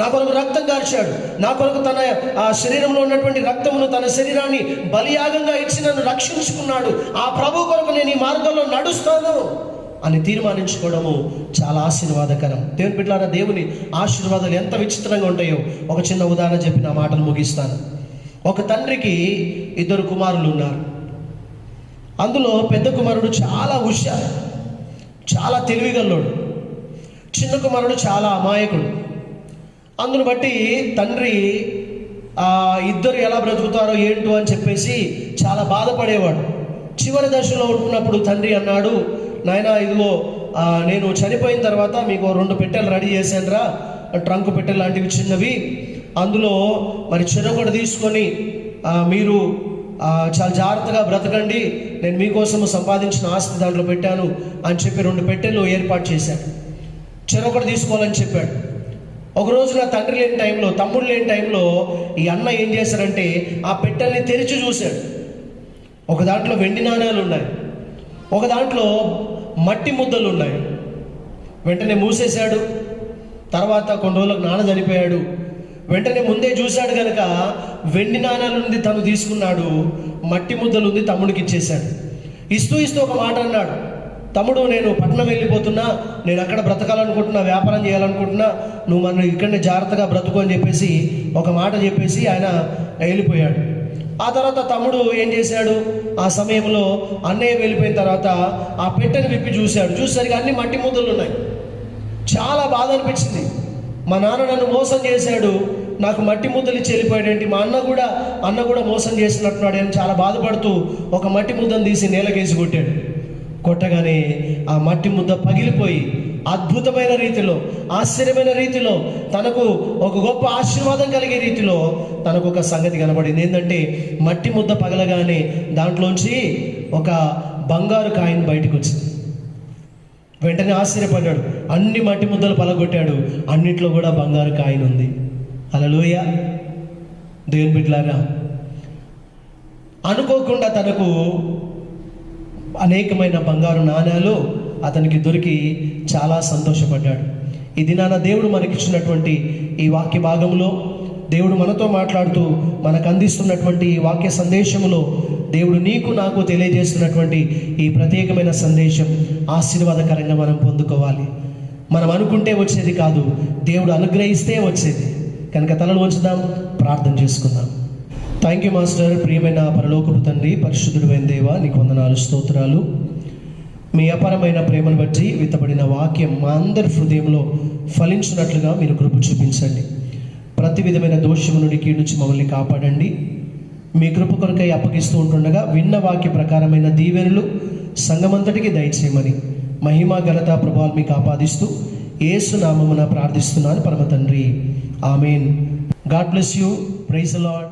నా కొరకు రక్తం కార్చాడు, నా కొరకు తన శరీరంలో ఉన్నటువంటి రక్తమును, తన శరీరాన్ని బలియాగంగా ఇచ్చి నన్ను రక్షించుకున్నాడు. ఆ ప్రభు కొరకు నేను ఈ మార్గంలో నడుస్తాను అని తీర్మానించుకోవడము చాలా ఆశీర్వాదకరం. దేవుని బిడ్డలారా, దేవుని ఆశీర్వాదాలు ఎంత విచిత్రంగా ఉంటాయో ఒక చిన్న ఉదాహరణ చెప్పి నా మాటలు ముగిస్తాను. ఒక తండ్రికి 2 కుమారులు ఉన్నారు. అందులో పెద్ద కుమారుడు చాలా హుషారు, చాలా తెలివిగల్లోడు. చిన్న కుమారుడు చాలా అమాయకుడు. అందును బట్టి తండ్రి ఇద్దరు ఎలా బ్రతుకుతారో ఏంటో అని చెప్పేసి చాలా బాధపడేవాడు. చివరి దశలో ఉంటున్నప్పుడు తండ్రి అన్నాడు, నాయనా ఇదిగో నేను చనిపోయిన తర్వాత మీకు 2 పెట్టెలు రెడీ చేశానురా, ట్రంక్ పెట్టెలు లాంటివి చిన్నవి. అందులో మరి చెరొకటి తీసుకొని మీరు చాలా జాగ్రత్తగా బ్రతకండి, నేను మీకోసము సంపాదించిన ఆస్తి దాంట్లో పెట్టాను అని చెప్పి 2 పెట్టెలు ఏర్పాటు చేశాడు. చెరొకటి తీసుకోవాలని చెప్పాడు. ఒకరోజు నా తండ్రి లేని టైంలో, తమ్ముడు లేని టైంలో ఈ అన్న ఏం చేశాడంటే ఆ పెట్టెల్ని తెరిచి చూశాడు. ఒక దాంట్లో వెండి నాణ్యాలు ఉన్నాయి, ఒక దాంట్లో మట్టి ముద్దలు ఉన్నాయి. వెంటనే మూసేశాడు. తర్వాత కొన్ని రోజులకు నాన్న చనిపోయాడు. వెంటనే ముందే చూశాడు కనుక వెండి నాణ్యాలు ఉంది తను తీసుకున్నాడు, మట్టి ముద్దలు ఉంది తమ్ముడికి ఇచ్చేశాడు. ఇస్తూ ఒక మాట అన్నాడు, తమ్ముడు నేను పట్నం వెళ్ళిపోతున్నా, నేను అక్కడ బ్రతకాలనుకుంటున్నా, వ్యాపారం చేయాలనుకుంటున్నా, నువ్వు మన ఇక్కడనే జాగ్రత్తగా బ్రతుకు అని చెప్పేసి ఒక మాట చెప్పేసి ఆయన వెళ్ళిపోయాడు. ఆ తర్వాత తమ్ముడు ఏం చేశాడు, ఆ సమయంలో అన్నయ్య వెళ్ళిపోయిన తర్వాత ఆ పెట్టెను విప్పి చూశాడు. చూసేసరికి అన్ని మట్టి ముద్దలు ఉన్నాయి. చాలా బాధ అనిపించింది. మా నాన్న నన్ను మోసం చేశాడు, నాకు మట్టి ముద్దలు ఇచ్చి వెళ్ళిపోయాడేంటి, మా అన్న కూడా మోసం చేసినట్టున్నాడు అని చాలా బాధపడుతూ ఒక మట్టి ముద్దను తీసి నేలకేసి కొట్టాడు. కొట్టగానే ఆ మట్టి ముద్ద పగిలిపోయి అద్భుతమైన రీతిలో, ఆశ్చర్యమైన రీతిలో, తనకు ఒక గొప్ప ఆశీర్వాదం కలిగే రీతిలో తనకు ఒక సంగతి కనబడింది. ఏంటంటే మట్టి ముద్ద పగలగానే దాంట్లోంచి ఒక బంగారు కాయిన్ బయటకు వచ్చింది. వెంటనే ఆశ్చర్యపడ్డాడు. అన్ని మట్టి ముద్దలు పలగొట్టాడు, అన్నిట్లో కూడా బంగారు కాయిన్ ఉంది. హల్లెలూయా. దేవుని బిడ్డలారా, అనుకోకుండా తనకు అనేకమైన బంగారు నాణ్యాలు అతనికి దొరికి చాలా సంతోషపడ్డాడు. ఈ దినాన దేవుడు మనకిచ్చినటువంటి ఈ వాక్య భాగంలో దేవుడు మనతో మాట్లాడుతూ మనకు అందిస్తున్నటువంటి ఈ వాక్య సందేశంలో దేవుడు నీకు నాకు తెలియజేస్తున్నటువంటి ఈ ప్రత్యేకమైన సందేశం ఆశీర్వాదకరంగా మనం పొందుకోవాలి. మనం అనుకుంటే వచ్చేది కాదు, దేవుడు అనుగ్రహిస్తే వచ్చేది. కనుక తలలు వంచుదాం, ప్రార్థన చేసుకుందాం. Thank you master. ప్రియమైన పరలోకపు తండ్రి, పరిశుద్ధుడైన దేవా, నీకు వందనాలు, స్తోత్రాలు. మీ అపారమైన ప్రేమను బట్టి విత్తబడిన వాక్యం మా అందరి హృదయంలో ఫలించినట్లుగా మీరు కృప చూపించండి. ప్రతి విధమైన దోషము నుండి కీడు నుంచి మమ్మల్ని కాపాడండి. మీ కృప కొరకై అప్పగిస్తూ ఉంటుండగా విన్న వాక్య ప్రకారమైన దీవెనలు సంఘమంతటికి దయచేయమని మహిమ ఘనత ప్రభావాలు మీకు ఆపాదిస్తూ యేసు నామమున ప్రార్థిస్తున్నాను పరమ తండ్రి, ఆమేన్. God bless you. Praise the lord.